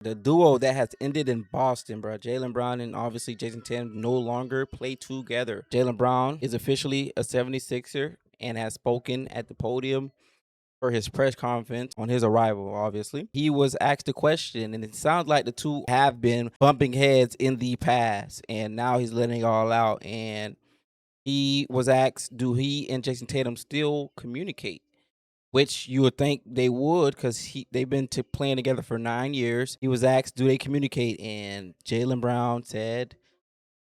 The duo that has ended in Boston, bro. Jaylen Brown and obviously Jayson Tatum no longer play together. Jaylen Brown is officially a 76er and has spoken at the podium for his press conference on his arrival, obviously. He was asked a question, and it sounds like the two have been bumping heads in the past, and now he's letting it all out. And he was asked, do he and Jayson Tatum still communicate? Which you would think they would, because they've been playing together for 9 years. He was asked, do they communicate? And Jaylen Brown said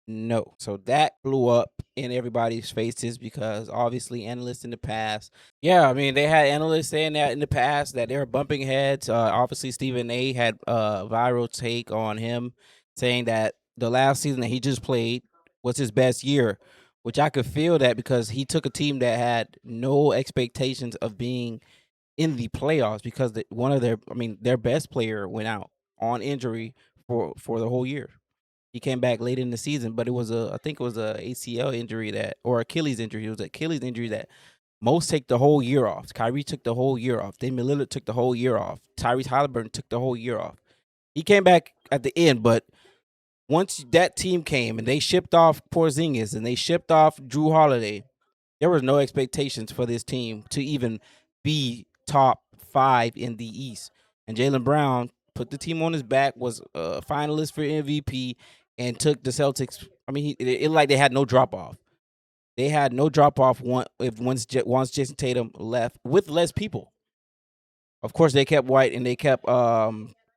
no. So that blew up in everybody's faces because obviously analysts in the past, yeah, I mean, they had analysts saying that in the past that they were bumping heads. Obviously, Stephen A had a viral take on him saying that the last season that he just played was his best year, which I could feel that because he took a team that had no expectations of being in the playoffs because one of their best player went out on injury for the whole year. He came back late in the season, but I think it was a ACL injury or Achilles injury. It was an Achilles injury that most take the whole year off. Kyrie took the whole year off. Damian Lillard took the whole year off. Tyrese Halliburton took the whole year off. He came back at the end, but once that team came and they shipped off Porzingis and they shipped off Drew Holiday, there was no expectations for this team to even be top 5 in the East. And Jaylen Brown put the team on his back, was a finalist for MVP, and took the Celtics. I mean, it like they had no drop off. They had no drop off once Jayson Tatum left with less people. Of course, they kept White and they kept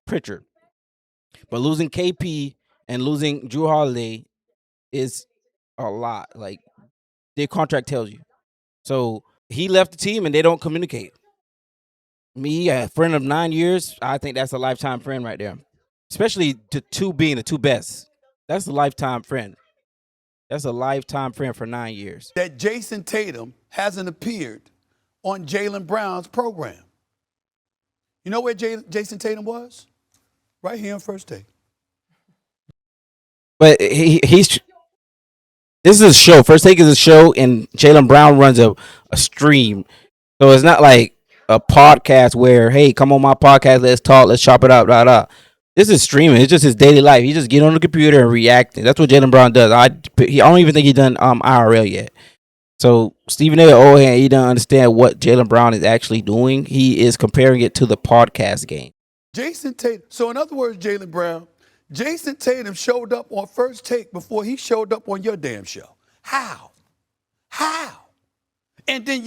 Pritchard, but losing KP and losing Drew Holiday is a lot. Like their contract tells you. So he left the team and they don't communicate. Me, a friend of 9 years, I think that's a lifetime friend right there. Especially the two being the two best. That's a lifetime friend. That's a lifetime friend for 9 years. That Jayson Tatum hasn't appeared on Jaylen Brown's program. You know where Jayson Tatum was? Right here on First Take. But he's this is a show. First Take is a show, and Jaylen Brown runs a stream. So it's not like a podcast where, hey, come on my podcast, let's talk, let's chop it up, da da. This is streaming. It's just his daily life. He just get on the computer and react. That's what Jaylen Brown does. I don't even think he done IRL yet. So Stephen A. he doesn't understand what Jaylen Brown is actually doing. He is comparing it to the podcast game. Jayson Tatum. So in other words, Jaylen Brown, Jayson Tatum showed up on First Take before he showed up on your damn show. How? And then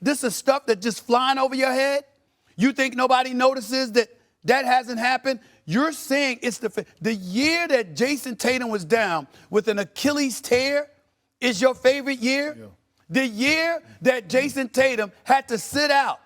this is stuff that just flying over your head? You think nobody notices that hasn't happened? You're saying it's the year that Jayson Tatum was down with an Achilles tear is your favorite year? Yeah. The year that Jayson Tatum had to sit out,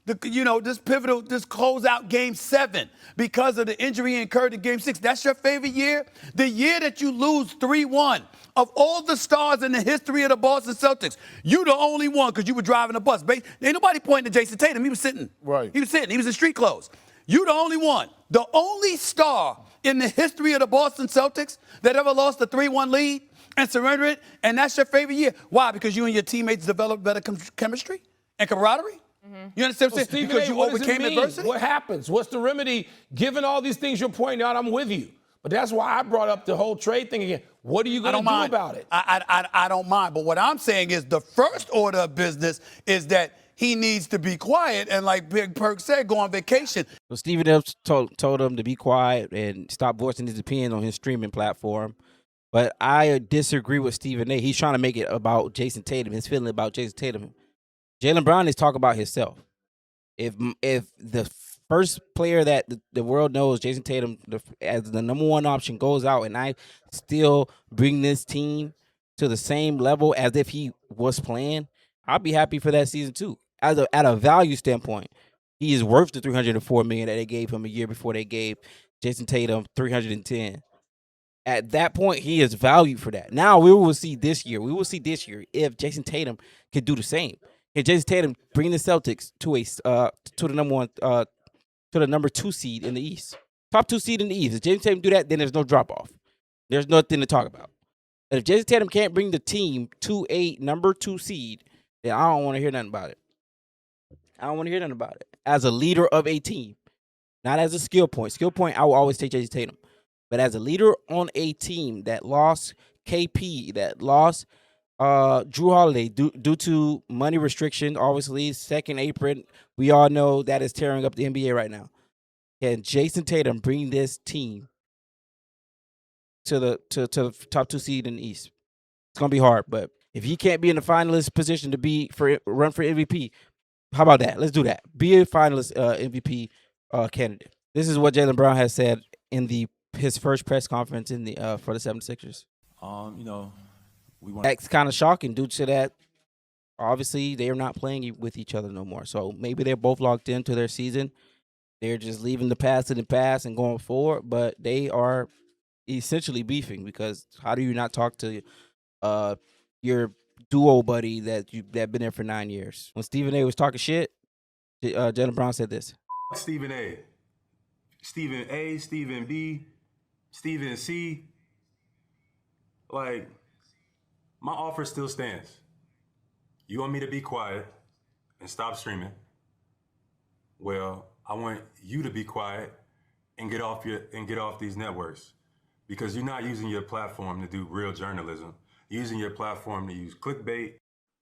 this closeout Game 7 because of the injury he incurred in Game 6. That's your favorite year? The year that you lose 3-1. Of all the stars in the history of the Boston Celtics, you the only one because you were driving a bus. Ain't nobody pointing to Jayson Tatum. He was sitting. Right. He was sitting. He was in street clothes. You the only one. The only star in the history of the Boston Celtics that ever lost a 3-1 lead and surrendered it, and that's your favorite year. Why? Because you and your teammates developed better chemistry and camaraderie? Mm-hmm. You understand what I'm saying? Because you overcame adversity? What happens? What's the remedy? Given all these things you're pointing out, I'm with you. But that's why I brought up the whole trade thing again. What are you going to do about it? I don't mind. But what I'm saying is the first order of business is that he needs to be quiet and, like Big Perk said, go on vacation. So Stephen F. told him to be quiet and stop voicing his opinion on his streaming platform. But I disagree with Stephen A. He's trying to make it about Jayson Tatum, his feeling about Jayson Tatum. Jaylen Brown is talking about himself. If the first player that the world knows, Jayson Tatum, as the number one option, goes out, and I still bring this team to the same level as if he was playing, I'll be happy for that season too. At a value standpoint, he is worth the $304 million that they gave him a year before they gave Jayson Tatum $310. At that point, he is valued for that. Now we will see this year. We will see this year if Jayson Tatum can do the same. If Jayson Tatum bring the Celtics to the number 2 seed in the East, top 2 seed in the East. If Jayson Tatum do that, then there's no drop off. There's nothing to talk about. And if Jayson Tatum can't bring the team to a number 2 seed, then I don't want to hear nothing about it. I don't want to hear nothing about it. As a leader of a team, Not as a skill point. Skill point, I will always take Jayson Tatum. But as a leader on a team that lost KP, that lost Drew Holiday due to money restriction, obviously, second apron, we all know that is tearing up the NBA right now. Can Jayson Tatum bring this team to the top 2 seed in the East? It's gonna be hard, but if he can't be in the finalist position to run for MVP, how about that? Let's do that. Be a finalist MVP candidate. This is what Jaylen Brown has said in his first press conference in the for the 76ers. That's kind of shocking due to that. Obviously, they are not playing with each other no more. So maybe they're both locked into their season. They're just leaving the past in the past and going forward. But they are essentially beefing, because how do you not talk to your duo buddy that been there for 9 years? When Stephen A was talking shit, Jaylen Brown said this. Stephen A, Stephen B, Stephen C. Like, my offer still stands. You want me to be quiet and stop streaming? Well, I want you to be quiet and get off these networks, because you're not using your platform to do real journalism. You're using your platform to use clickbait.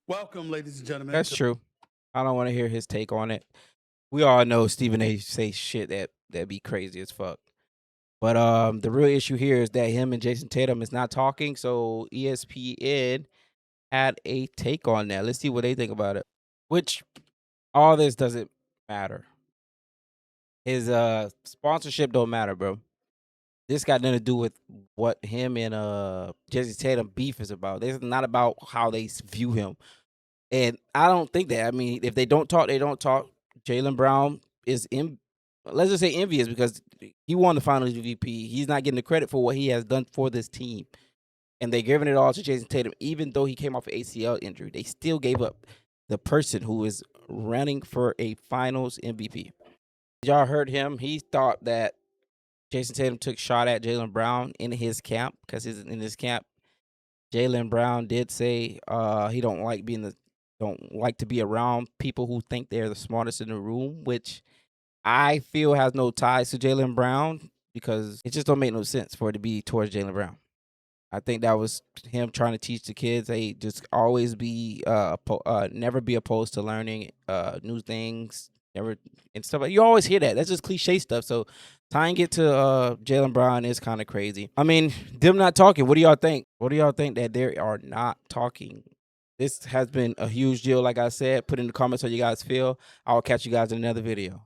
Welcome, ladies and gentlemen. That's true. I don't want to hear his take on it. We all know Stephen A say shit that be crazy as fuck. But the real issue here is that him and Jayson Tatum is not talking. So ESPN had a take on that. Let's see what they think about it. Which all this doesn't matter. His sponsorship don't matter, bro. This got nothing to do with what him and Jayson Tatum beef is about. This is not about how they view him. And I don't think that. I mean, if they don't talk, they don't talk. Jaylen Brown is let's just say envious, because he won the Finals MVP. He's not getting the credit for what he has done for this team. And they're giving it all to Jayson Tatum. Even though he came off an ACL injury, they still gave up the person who is running for a Finals MVP. Y'all heard him. He thought that Jayson Tatum took shot at Jaylen Brown in his camp, because in his camp, Jaylen Brown did say he don't like to be around people who think they're the smartest in the room, which I feel has no ties to Jaylen Brown, because it just don't make no sense for it to be towards Jaylen Brown. I think that was him trying to teach the kids, hey, just always be never be opposed to learning new things, never and stuff. You always hear that. That's just cliche stuff. So tying it to Jaylen Brown is kind of crazy. I mean, them not talking. What do y'all think? What do y'all think that they are not talking? This has been a huge deal. Like I said, put in the comments how you guys feel. I'll catch you guys in another video.